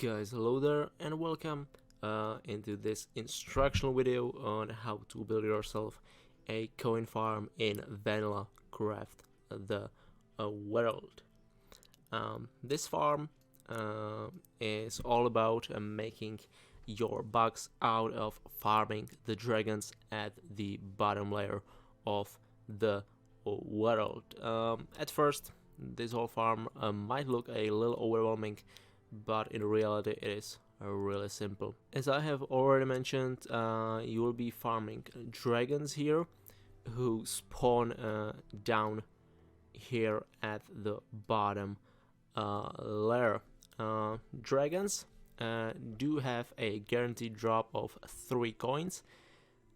Guys, hello there and welcome into this instructional video on how to build yourself a coin farm in Vanilla Craft the world. This farm is all about making your bucks out of farming the dragons at the bottom layer of the world. At first, this whole farm might look a little overwhelming, but in reality it is really simple. As I have already mentioned, you will be farming dragons here who spawn down here at the bottom layer. Dragons do have a guaranteed drop of 3 coins,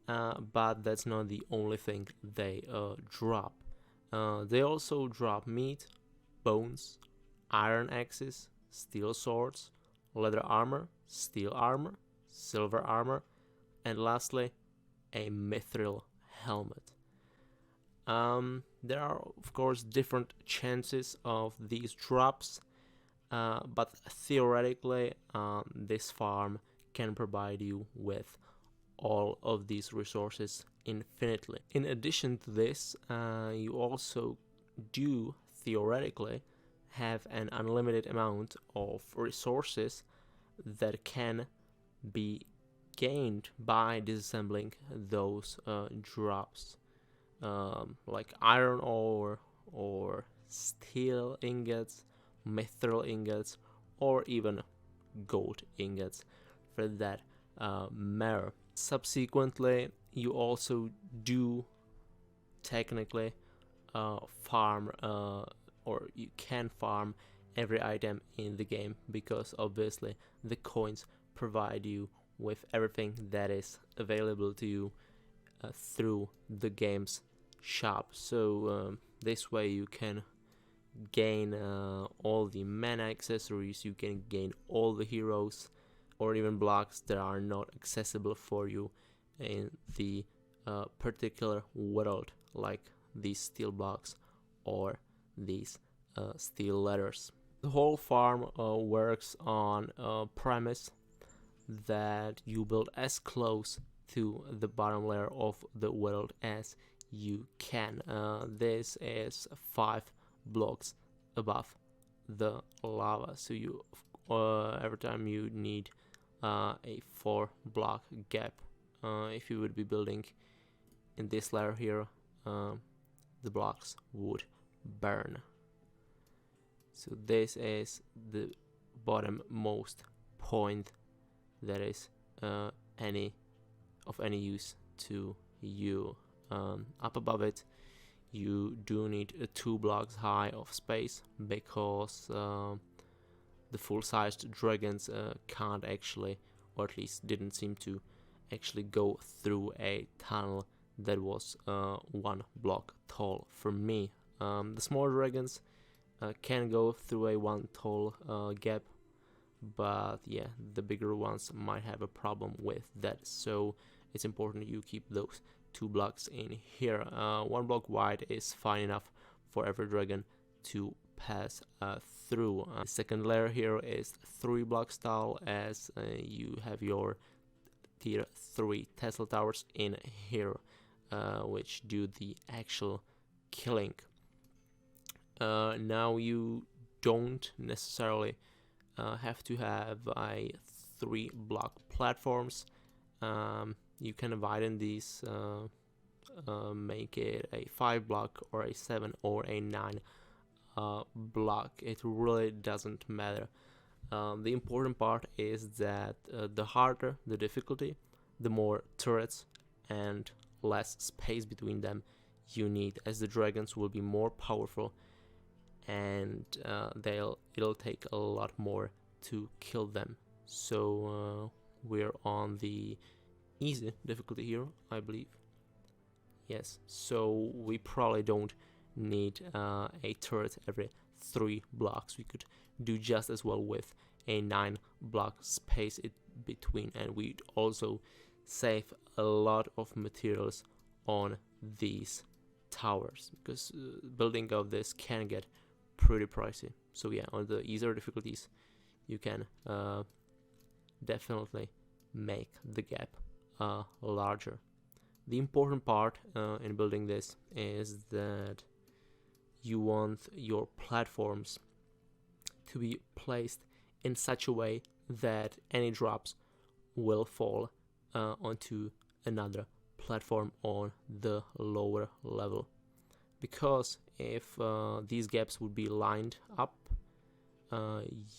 but that's not the only thing they drop. They also drop meat, bones, iron axes, steel swords, leather armor, steel armor, silver armor, and lastly, a mithril helmet. There are, of course, different chances of these drops, but theoretically, this farm can provide you with all of these resources infinitely. In addition to this, you also do theoretically have an unlimited amount of resources that can be gained by disassembling those drops, like iron ore or steel ingots, mithril ingots, or even gold ingots for that matter. Subsequently, you also do technically farm or you can farm every item in the game, because obviously the coins provide you with everything that is available to you through the game's shop. So this way you can gain all the mana accessories, you can gain all the heroes, or even blocks that are not accessible for you in the particular world, like these steel blocks or these steel ladders. The whole farm works on a premise that you build as close to the bottom layer of the world as you can. This is 5 blocks above the lava, so you every time you need a 4 block gap. If you would be building in this layer here, the blocks would burn. So this is the bottommost point that is any use to you. Up above it, you do need 2 blocks high of space, because the full-sized dragons can't actually, or at least didn't seem to actually go through a tunnel that was 1 block tall for me. The small dragons can go through a 1 tall gap, but yeah, the bigger ones might have a problem with that, so it's important you keep those 2 blocks in here. 1 block wide is fine enough for every dragon to pass through. The second layer here is 3 blocks tall, as you have your tier 3 Tesla towers in here, which do the actual killing. Now you don't necessarily have to have a 3 block platforms. You can widen these, make it a 5 block or a 7 or a 9 block. It really doesn't matter. The important part is that the harder the difficulty, the more turrets and less space between them you need, as the dragons will be more powerful, and it'll take a lot more to kill them. So we're on the easy difficulty here, I believe. Yes, so we probably don't need a turret every 3 blocks. We could do just as well with a 9 block space in between, and we'd also save a lot of materials on these towers, because building of this can get pretty pricey. So yeah, on the easier difficulties you can definitely make the gap larger. The important part in building this is that you want your platforms to be placed in such a way that any drops will fall onto another platform on the lower level. Because if these gaps would be lined up,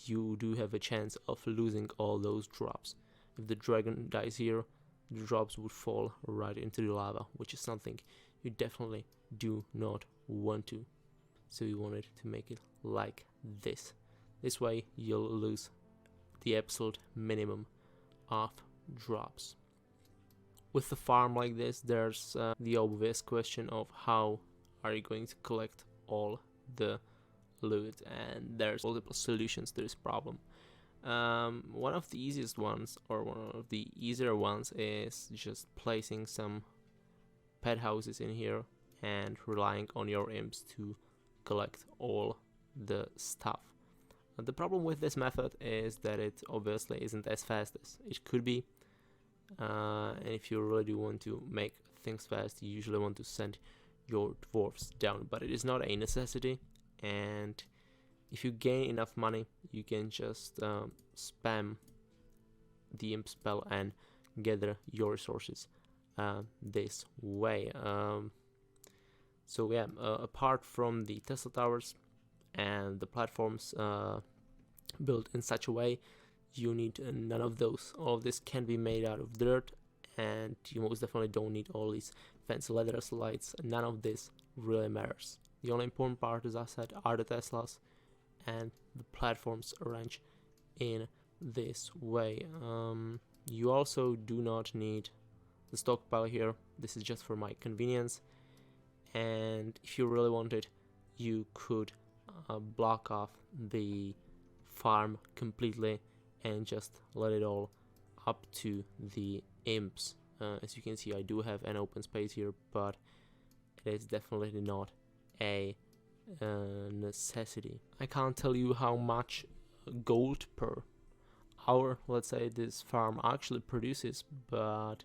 you do have a chance of losing all those drops. If the dragon dies here, the drops would fall right into the lava, which is something you definitely do not want to. So you want it to make it like this. This way you'll lose the absolute minimum of drops. With a farm like this, there's the obvious question of how are you going to collect all the loot, and there's multiple solutions to this problem. One of the easiest ones, or one of the easier ones, is just placing some pet houses in here and relying on your imps to collect all the stuff. The problem with this method is that it obviously isn't as fast as it could be, and if you really do want to make things fast, you usually want to send your dwarves down, but it is not a necessity. And if you gain enough money, you can just spam the imp spell and gather your resources this way. So yeah, apart from the Tesla towers and the platforms built in such a way, you need none of those. All of this can be made out of dirt, and you most definitely don't need all these fancy leather slides. None of this really matters. The only important part, as I said, are the Teslas and the platforms arranged in this way. You also do not need the stockpile here. This is just for my convenience, and if you really wanted, you could block off the farm completely and just let it all up to the imps. As you can see, I do have an open space here, but it is definitely not a necessity. I can't tell you how much gold per hour, let's say, this farm actually produces, but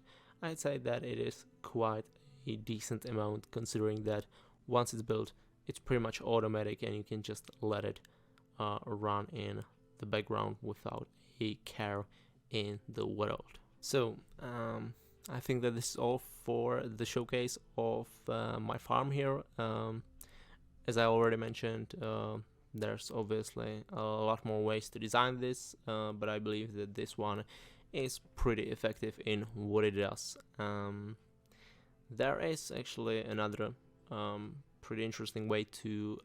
I'd say that it is quite a decent amount, considering that once it's built, it's pretty much automatic and you can just let it run in the background without a care in the world. So I think that this is all for the showcase of my farm here. As I already mentioned, there's obviously a lot more ways to design this, but I believe that this one is pretty effective in what it does. There is actually another pretty interesting way to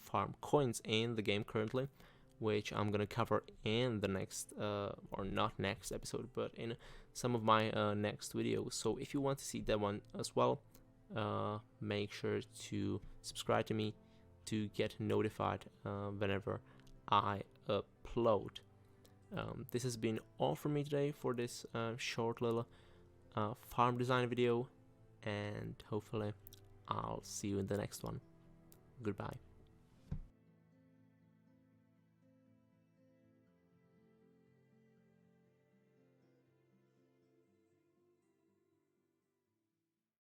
farm coins in the game currently, which I'm gonna cover in the next, or not next episode, but in some of my next videos. So if you want to see that one as well, make sure to subscribe to me to get notified whenever I upload. This has been all from me today for this short little farm design video, and hopefully I'll see you in the next one. Goodbye.